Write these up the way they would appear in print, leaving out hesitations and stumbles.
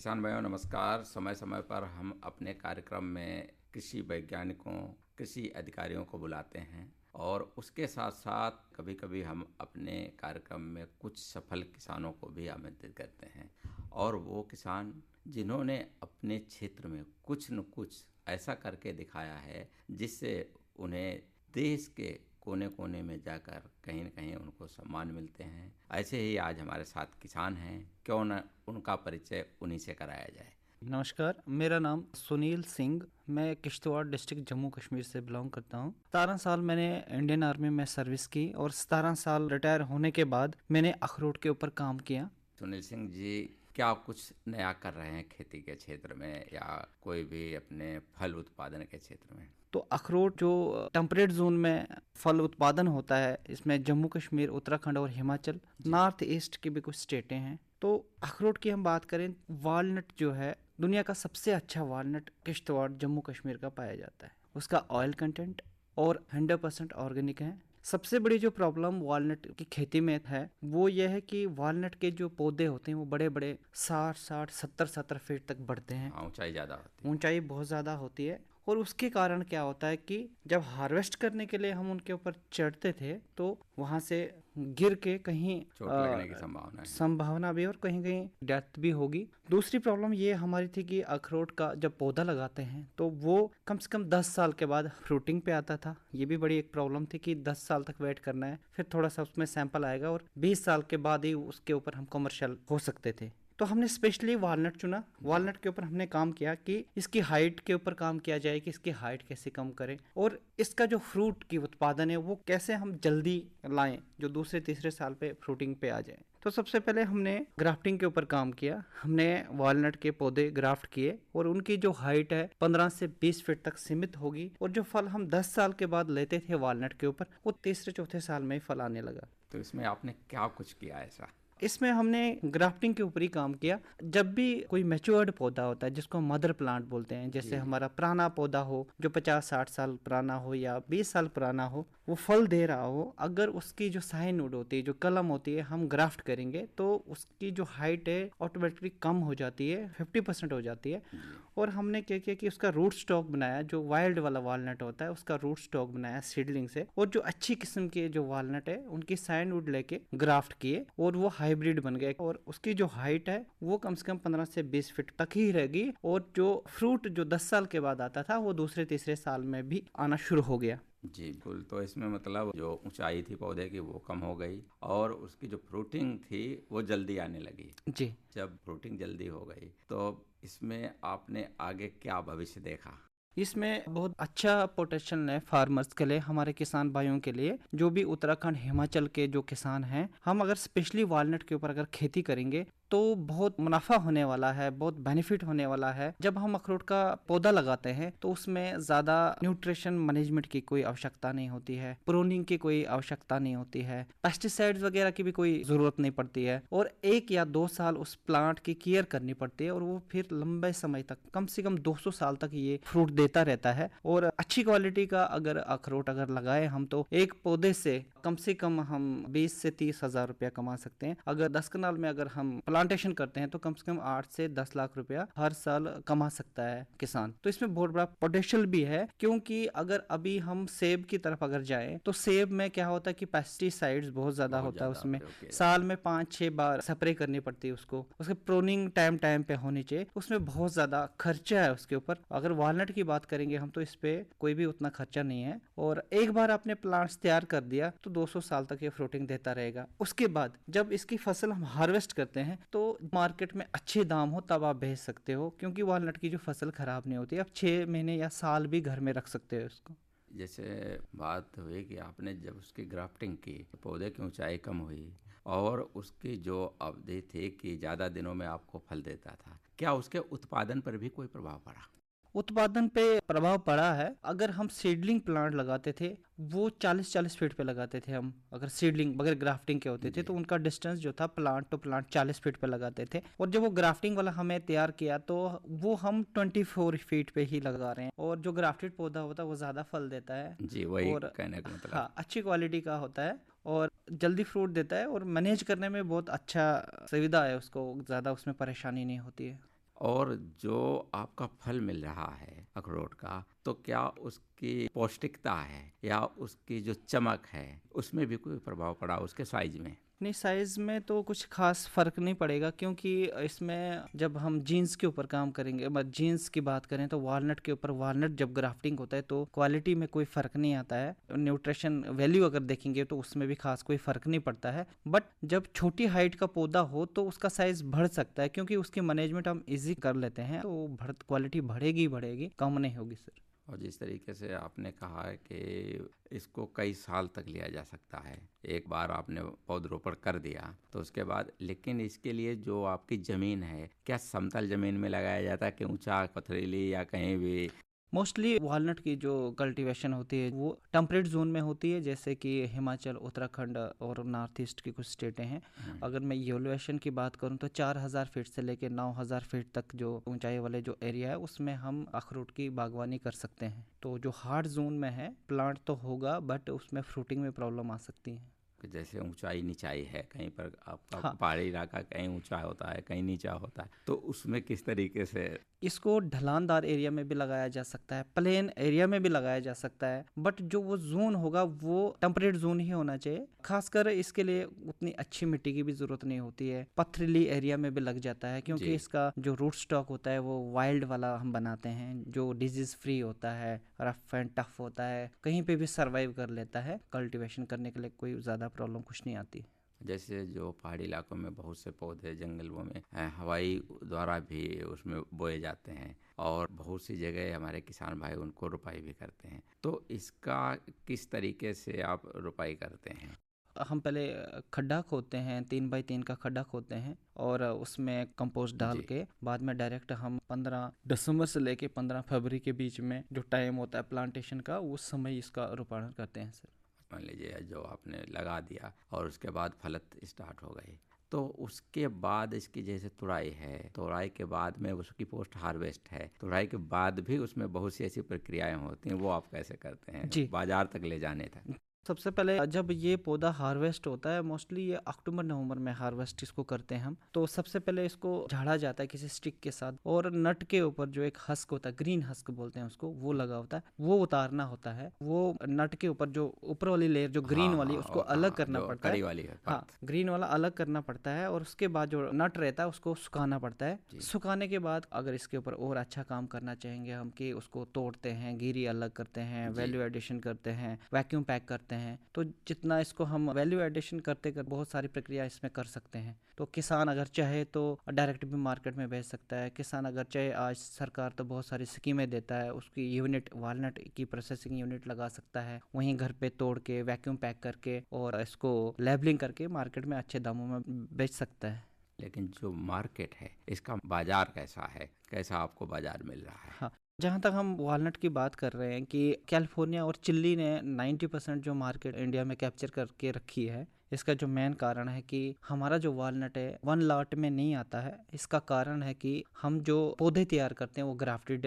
किसान भाइयों नमस्कार। समय समय पर हम अपने कार्यक्रम में कृषि वैज्ञानिकों, कृषि अधिकारियों को बुलाते हैं और उसके साथ साथ कभी कभी हम अपने कार्यक्रम में कुछ सफल किसानों को भी आमंत्रित करते हैं। और वो किसान जिन्होंने अपने क्षेत्र में कुछ न कुछ ऐसा करके दिखाया है जिससे उन्हें देश के कोने कोने में जाकर कहीं न कहीं उनको सम्मान मिलते हैं। ऐसे ही आज हमारे साथ किसान हैं, क्यों न उनका परिचय उन्हीं से कराया जाए। नमस्कार, मेरा नाम सुनील सिंह। मैं किश्तवाड़ डिस्ट्रिक्ट जम्मू कश्मीर से बिलोंग करता हूँ। 17 साल मैंने इंडियन आर्मी में सर्विस की और 17 साल रिटायर होने के बाद मैंने अखरोट के ऊपर काम किया। सुनील सिंह जी, क्या कुछ नया कर रहे हैं खेती के क्षेत्र में या कोई भी अपने फल उत्पादन के क्षेत्र में? तो अखरोट जो टेम्परेट जोन में फल उत्पादन होता है, इसमें जम्मू कश्मीर, उत्तराखंड और हिमाचल, जी। नॉर्थ ईस्ट की भी कुछ स्टेटें हैं। तो अखरोट की हम बात करें, वालनट जो है दुनिया का सबसे अच्छा वालनट किश्तवाड़ जम्मू कश्मीर का पाया जाता है। उसका ऑयल कंटेंट और 100% ऑर्गेनिक है। सबसे बड़ी जो प्रॉब्लम वालनट की खेती में है वो ये है कि वालनट के जो पौधे होते हैं वो बड़े बड़े 60-60 70-70 फीट तक बढ़ते हैं। हाँ, ऊंचाई ज़्यादा होती है। ऊंचाई बहुत ज़्यादा होती है और उसके कारण क्या होता है कि जब हार्वेस्ट करने के लिए हम उनके ऊपर चढ़ते थे तो वहाँ से गिर के कहीं चोट लगने की संभावना है। संभावना भी और कहीं कहीं डेथ भी होगी। दूसरी प्रॉब्लम ये हमारी थी कि अखरोट का जब पौधा लगाते हैं तो वो कम से कम 10 साल के बाद फ्रूटिंग पे आता था। ये भी बड़ी एक प्रॉब्लम थी कि 10 साल तक वेट करना है, फिर थोड़ा सा उसमें सैंपल आएगा और 20 साल के बाद ही उसके ऊपर हम कमर्शियल हो सकते थे। तो हमने स्पेशली वालनट चुना। वालनट के ऊपर हमने काम किया कि इसकी हाइट के ऊपर काम किया जाए कि इसकी हाइट कैसे कम करें और इसका जो फ्रूट की उत्पादन है वो कैसे हम जल्दी लाएं जो दूसरे तीसरे साल पे फ्रूटिंग पे आ जाए। तो सबसे पहले हमने ग्राफ्टिंग के ऊपर काम किया। हमने वालनट के पौधे ग्राफ्ट किए और उनकी जो हाइट है 15 से 20 फीट तक सीमित होगी और जो फल हम 10 साल के बाद लेते थे वालनट के ऊपर वो तीसरे चौथे साल में ही फल आने लगा। तो इसमें आपने क्या कुछ किया ऐसा? इसमें हमने ग्राफ्टिंग के ऊपर ही काम किया। जब भी कोई मैच्योर्ड पौधा होता है जिसको मदर प्लांट बोलते हैं, जैसे जी। हमारा पुराना पौधा हो जो 50-60 साल पुराना हो या 20 साल पुराना हो, वो फल दे रहा हो, अगर उसकी जो साइनवुड होती है, जो कलम होती है, हम ग्राफ्ट करेंगे तो उसकी जो हाइट है ऑटोमेटिकली कम हो जाती है, 50% हो जाती है। जी। और हमने क्या किया कि उसका रूट स्टॉक बनाया, जो वाइल्ड वाला वालनट होता है उसका रूट स्टॉक बनाया सीडलिंग से, और जो अच्छी किस्म के जो वालनट है उनकी साइनवुड लेके ग्राफ्ट किए और वो हाइब्रिड बन गए और उसकी जो हाइट है वो कम से कम 15 से 20 फीट तक ही रहेगी और जो फ्रूट जो 10 साल के बाद आता था वो दूसरे तीसरे साल में भी आना शुरू हो गया। जी बिल्कुल। तो इसमें मतलब जो ऊंचाई थी पौधे की वो कम हो गई और उसकी जो फ्रूटिंग थी वो जल्दी आने लगी। जी। जब फ्रूटिंग जल्दी हो गई तो इसमें आपने आगे क्या भविष्य देखा? इसमें बहुत अच्छा पोटेंशियल है फार्मर्स के लिए, हमारे किसान भाइयों के लिए जो भी उत्तराखंड हिमाचल के जो किसान हैं। हम अगर स्पेशली वालनट के ऊपर अगर खेती करेंगे तो बहुत मुनाफा होने वाला है, बहुत बेनिफिट होने वाला है। जब हम अखरोट का पौधा लगाते हैं तो उसमें ज़्यादा न्यूट्रिशन मैनेजमेंट की कोई आवश्यकता नहीं होती है, प्रूनिंग की कोई आवश्यकता नहीं होती है, पेस्टिसाइड्स वगैरह की भी कोई ज़रूरत नहीं पड़ती है और 1 या 2 साल उस प्लांट की केयर करनी पड़ती है और वो फिर लंबे समय तक, कम से कम 200 साल तक ये फ्रूट देता रहता है। और अच्छी क्वालिटी का अगर अखरोट अगर लगाए हम तो एक पौधे से कम हम 20 से 30 हज़ार रुपया कमा सकते हैं। अगर 10 कनाल में अगर हम प्लांटेशन करते हैं तो कम से कम 8 से 10 लाख रुपया हर साल कमा सकता है किसान। तो इसमें बहुत बड़ा पोटेंशियल भी है, क्योंकि अगर अभी हम सेब की तरफ अगर जाएं तो सेब में क्या होता है कि पेस्टिसाइड्स बहुत ज़्यादा बहुत होता है, ज़्यादा उसमें प्रयोग किया जाता साल में 5-6 बार स्प्रे करनी पड़ती है उसको, उसके प्रोनिंग टाइम टाइम पे होनी चाहिए, उसमें बहुत ज़्यादा खर्चा है उसके ऊपर। अगर वालनट की बात करेंगे हम तो इस पे कोई भी उतना खर्चा नहीं है और एक बार आपने प्लांट्स तैयार कर दिया तो 200 साल तक ये फ्रूटिंग देता रहेगा। उसके बाद जब इसकी फसल हम हार्वेस्ट करते हैं तो मार्केट में अच्छे दाम हो तब आप बेच सकते हो, क्योंकि वालनट की जो फसल खराब नहीं होती, आप 6 महीने या साल भी घर में रख सकते हो उसको। है। जैसे बात हुई कि आपने जब उसकी ग्राफ्टिंग की तो पौधे की ऊंचाई कम हुई और उसकी जो अवधि थी कि ज़्यादा दिनों में आपको फल देता था, क्या उसके उत्पादन पर भी कोई प्रभाव पड़ा? उत्पादन पे प्रभाव पड़ा है। अगर हम सीडलिंग प्लांट लगाते थे वो 40-40 फीट पे लगाते थे हम, अगर सीडलिंग बगैर ग्राफ्टिंग के होते थे जी। तो उनका डिस्टेंस जो था प्लांट टू प्लांट 40 फीट पे लगाते थे। और जब वो ग्राफ्टिंग वाला हमें तैयार किया तो वो हम 24 फीट पे ही लगा रहे हैं और जो ग्राफ्टेड पौधा होता है वो ज़्यादा फल देता है जी, वही और कहने का मतलब। हाँ, अच्छी क्वालिटी का होता है और जल्दी फ्रूट देता है और मैनेज करने में बहुत अच्छा सुविधा है, उसको ज़्यादा उसमें परेशानी नहीं होती है। और जो आपका फल मिल रहा है अखरोट का, तो क्या उसकी पौष्टिकता है या उसकी जो चमक है उसमें भी कोई प्रभाव पड़ा उसके साइज में? नहीं, साइज़ में तो कुछ ख़ास फ़र्क नहीं पड़ेगा, क्योंकि इसमें जब हम जीन्स के ऊपर काम करेंगे, जीन्स की बात करें तो वालनट के ऊपर, वालनट जब ग्राफ्टिंग होता है तो क्वालिटी में कोई फ़र्क नहीं आता है। न्यूट्रिशन वैल्यू अगर देखेंगे तो उसमें भी ख़ास कोई फ़र्क नहीं पड़ता है। बट जब छोटी हाइट का पौधा हो तो उसका साइज़ बढ़ सकता है, क्योंकि उसकी मैनेजमेंट हम ईज़ी कर लेते हैं, तो क्वालिटी बढ़ेगी बढ़ेगी, कम नहीं होगी सर। और जिस तरीके से आपने कहा है कि इसको कई साल तक लिया जा सकता है, एक बार आपने पौधरोपण कर दिया तो उसके बाद, लेकिन इसके लिए जो आपकी ज़मीन है, क्या समतल ज़मीन में लगाया जाता है कि ऊंचा पथरीली या कहीं भी? मोस्टली वालनट की जो कल्टीवेशन होती है वो टेम्परेट जोन में होती है, जैसे कि हिमाचल, उत्तराखंड और नॉर्थ ईस्ट की कुछ स्टेटें हैं। अगर मैं एलिवेशन की बात करूं तो 4000 फीट से लेकर 9000 फीट तक जो ऊंचाई वाले जो एरिया है उसमें हम अखरोट की बागवानी कर सकते हैं। तो जो हार्ड जोन में है प्लांट तो होगा, बट उसमें फ्रूटिंग में प्रॉब्लम आ सकती है। कि जैसे ऊंचाई नीचाई है, कहीं पर आपका हाँ, पहाड़ी इलाका कहीं ऊंचा होता है कहीं नीचा होता है, तो उसमें किस तरीके से? इसको ढलानदार एरिया में भी लगाया जा सकता है, प्लेन एरिया में भी लगाया जा सकता है, बट जो वो जोन होगा वो टेम्परेट जोन ही होना चाहिए। खासकर इसके लिए उतनी अच्छी मिट्टी की भी जरूरत नहीं होती है, पथरीली एरिया में भी लग जाता है, क्योंकि जी। इसका जो रूट स्टॉक होता है वो वाइल्ड वाला हम बनाते हैं, जो डिजीज फ्री होता है, रफ एंड टफ होता है, कहीं पे भी सर्वाइव कर लेता है। कल्टीवेशन करने के लिए कोई ज़्यादा प्रॉब्लम कुछ नहीं आती। जैसे जो पहाड़ी इलाकों में बहुत से पौधे जंगलों में हवाई द्वारा भी उसमें बोए जाते हैं, और बहुत सी जगह हमारे किसान भाई उनको रुपाई भी करते हैं, तो इसका किस तरीके से आप रुपाई करते हैं? हम पहले खड्डा खोदते हैं, 3x3 का खड्डा खोदते हैं, और उसमें कंपोस्ट डाल जी। के बाद में डायरेक्ट हम 15 दिसंबर से लेके 15 फरवरी के बीच में जो टाइम होता है प्लांटेशन का, उस समय इसका रोपाण करते हैं सर। मान लीजिए जो आपने लगा दिया और उसके बाद फलत स्टार्ट हो गई, तो उसके बाद इसकी जैसे तुड़ाई है, तुड़ाई के बाद में उसकी पोस्ट हार्वेस्ट है, तुड़ाई के बाद भी उसमें बहुत सी ऐसी प्रक्रियाएं होती हैं, वो आप कैसे करते हैं जी, बाजार तक ले जाने तक? सबसे पहले जब ये पौधा हार्वेस्ट होता है, मोस्टली ये अक्टूबर नवंबर में हार्वेस्ट इसको करते हैं हम, तो सबसे पहले इसको झाड़ा जाता है किसी स्टिक के साथ, और नट के ऊपर जो एक हस्क होता है, ग्रीन हस्क बोलते हैं उसको, वो लगा होता है, वो उतारना होता है। वो नट के ऊपर जो ऊपर वाली लेयर जो ग्रीन हाँ वाली, हाँ, उसको अलग हाँ करना जो पड़ता है। कड़ी वाली है हाँ, परत। ग्रीन वाला अलग करना पड़ता है, और उसके बाद जो नट रहता है उसको सुखाना पड़ता है। जी। सुखाने के बाद अगर इसके ऊपर और अच्छा काम करना चाहेंगे हम, कि उसको तोड़ते हैं, गिरी अलग करते हैं, जी। वैल्यू एडिशन करते हैं, वैक्यूम पैक करते हैं, तो जितना इसको हम वैल्यू एडिशन करते कर बहुत सारी प्रक्रिया इसमें कर सकते हैं। तो किसान अगर चाहे तो डायरेक्ट भी मार्केट में बेच सकता है, किसान अगर चाहे, आज सरकार तो बहुत सारी स्कीमें देता है, उसकी यूनिट, वालनट की प्रोसेसिंग यूनिट लगा सकता है, वहीं घर पे तोड़ के वैक्यूम पैक करके और इसको लेबलिंग करके मार्केट में अच्छे दामों में बेच सकता है। लेकिन जो मार्केट है इसका बाजार कैसा है, कैसा आपको बाजार मिल रहा है? हाँ, जहाँ तक हम वॉलनट की बात कर रहे हैं कि कैलिफोर्निया और चिल्ली ने 90% जो मार्केट इंडिया में कैप्चर करके रखी है, इसका जो मेन कारण है कि हमारा जो वॉलनट है वन लॉट में नहीं आता है। इसका कारण है कि हम जो पौधे तैयार करते हैं वो ग्राफ्टेड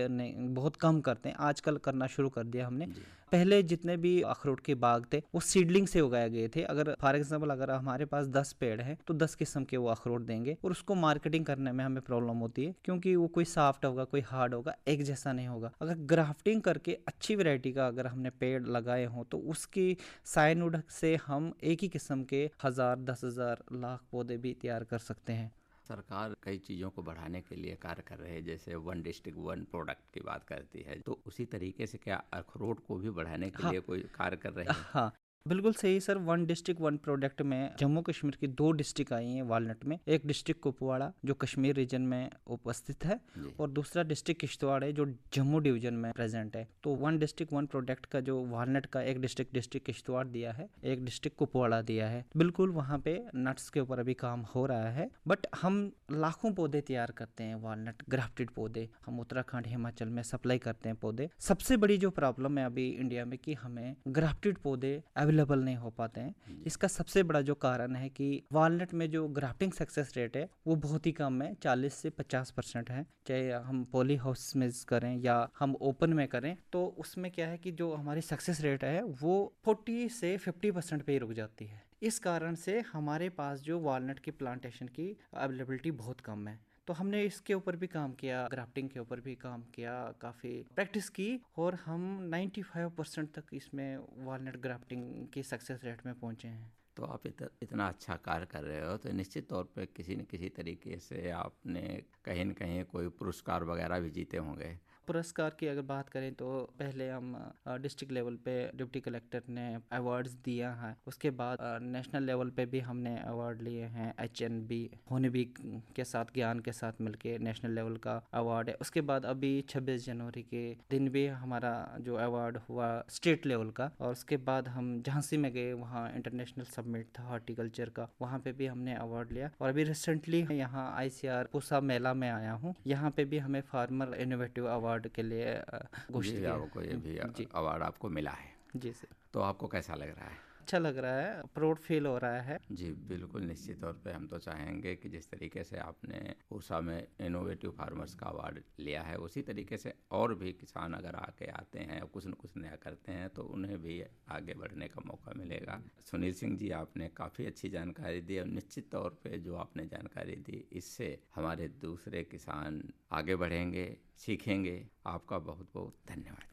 बहुत कम करते हैं, आजकल करना शुरू कर दिया हमने। जी। पहले जितने भी अखरोट के बाग थे वो सीडलिंग से उगाए गए थे। अगर फॉर एग्जांपल अगर हमारे पास 10 पेड़ हैं तो 10 किस्म के वो अखरोट देंगे, और उसको मार्केटिंग करने में हमें प्रॉब्लम होती है, क्योंकि वो कोई सॉफ्ट होगा, कोई हार्ड होगा, एक जैसा नहीं होगा। अगर ग्राफ्टिंग करके अच्छी वैरायटी का अगर हमने पेड़ लगाए हों तो उसकी साइनवुड से हम एक ही किस्म के 1000, 10,000, लाख पौधे भी तैयार कर सकते हैं। सरकार कई चीज़ों को बढ़ाने के लिए कार्य कर रहे हैं, जैसे वन डिस्ट्रिक्ट वन प्रोडक्ट की बात करती है, तो उसी तरीके से क्या अखरोट को भी बढ़ाने के हाँ, लिए कोई कार्य कर रही है? हाँ, बिल्कुल सही sir. One district one product में जम्मू कश्मीर की 2 डिस्ट्रिक्ट आई हैं वालनट में। एक डिस्ट्रिक्ट कुपवाड़ा जो कश्मीर रीजन में उपस्थित है, जी। और दूसरा डिस्ट्रिक्ट किश्तवाड़ है जो जम्मू डिवीजन में प्रेजेंट है। तो वन डिस्ट्रिक्ट वन प्रोडक्ट का जो वालनट का एक डिस्ट्रिक्ट किश्तवाड़ दिया है, एक डिस्ट्रिक्ट कुपवाड़ा दिया है। बिल्कुल वहाँ पे नट्स के ऊपर अभी काम हो रहा है, बट हम लाखों पौधे तैयार करते हैं, वालनट ग्राफ्टेड पौधे हम उत्तराखंड, हिमाचल में सप्लाई करते हैं पौधे। सबसे बड़ी जो प्रॉब्लम है अभी इंडिया में कि हमें ग्राफ्टेड पौधे अवेलेबल नहीं हो पाते हैं। इसका सबसे बड़ा जो कारण है कि वालनट में जो ग्राफ्टिंग सक्सेस रेट है वो बहुत ही कम है, 40 से 50% है। चाहे हम पॉली हाउस में करें या हम ओपन में करें, तो उसमें क्या है कि जो हमारी सक्सेस रेट है वो 40 से 50% पे ही रुक जाती है। इस कारण से हमारे पास जो वालनट की प्लांटेशन की अवेलेबिलिटी बहुत कम है। तो हमने इसके ऊपर भी काम किया, ग्राफ्टिंग के ऊपर भी काम किया, काफ़ी प्रैक्टिस की और हम 95% तक इसमें वालनट ग्राफ्टिंग की सक्सेस रेट में पहुँचे हैं। तो आप इतना अच्छा कार्य कर रहे हो तो निश्चित तौर पे किसी न किसी तरीके से आपने कहीं न कहीं कोई पुरस्कार वगैरह भी जीते होंगे। पुरस्कार की अगर बात करें तो पहले हम डिस्ट्रिक्ट लेवल पे डिप्टी कलेक्टर ने अवार्ड्स दिया है, उसके बाद नेशनल लेवल पे भी हमने अवार्ड लिए हैं। HNB होनबी के साथ, ज्ञान के साथ मिलके नेशनल लेवल का अवार्ड है। उसके बाद अभी 26 जनवरी के दिन भी हमारा जो अवार्ड हुआ स्टेट लेवल का, और उसके बाद हम झांसी में गए, वहाँ इंटरनेशनल सबमिट था हॉर्टिकल्चर का, वहाँ पे भी हमने अवार्ड लिया। और अभी रिसेंटली यहाँ ICR पूसा मेला में आया हूँ, यहाँ पे भी हमें फार्मर इनोवेटिव अवार्ड के लिए घोषित जी, किया। आपको ये भी जी अवार्ड आपको मिला है, जी सर, तो आपको कैसा लग रहा है? अच्छा लग रहा है, प्राउड फील हो रहा है। जी बिल्कुल, निश्चित तौर पे हम तो चाहेंगे कि जिस तरीके से आपने पूसा में इनोवेटिव फार्मर्स का अवार्ड लिया है, उसी तरीके से और भी किसान अगर आके आते हैं और कुछ न कुछ नया करते हैं तो उन्हें भी आगे बढ़ने का मौका मिलेगा। सुनील सिंह जी, आपने काफ़ी अच्छी जानकारी दी और निश्चित तौर पे जो आपने जानकारी दी इससे हमारे दूसरे किसान आगे बढ़ेंगे, सीखेंगे। आपका बहुत बहुत धन्यवाद।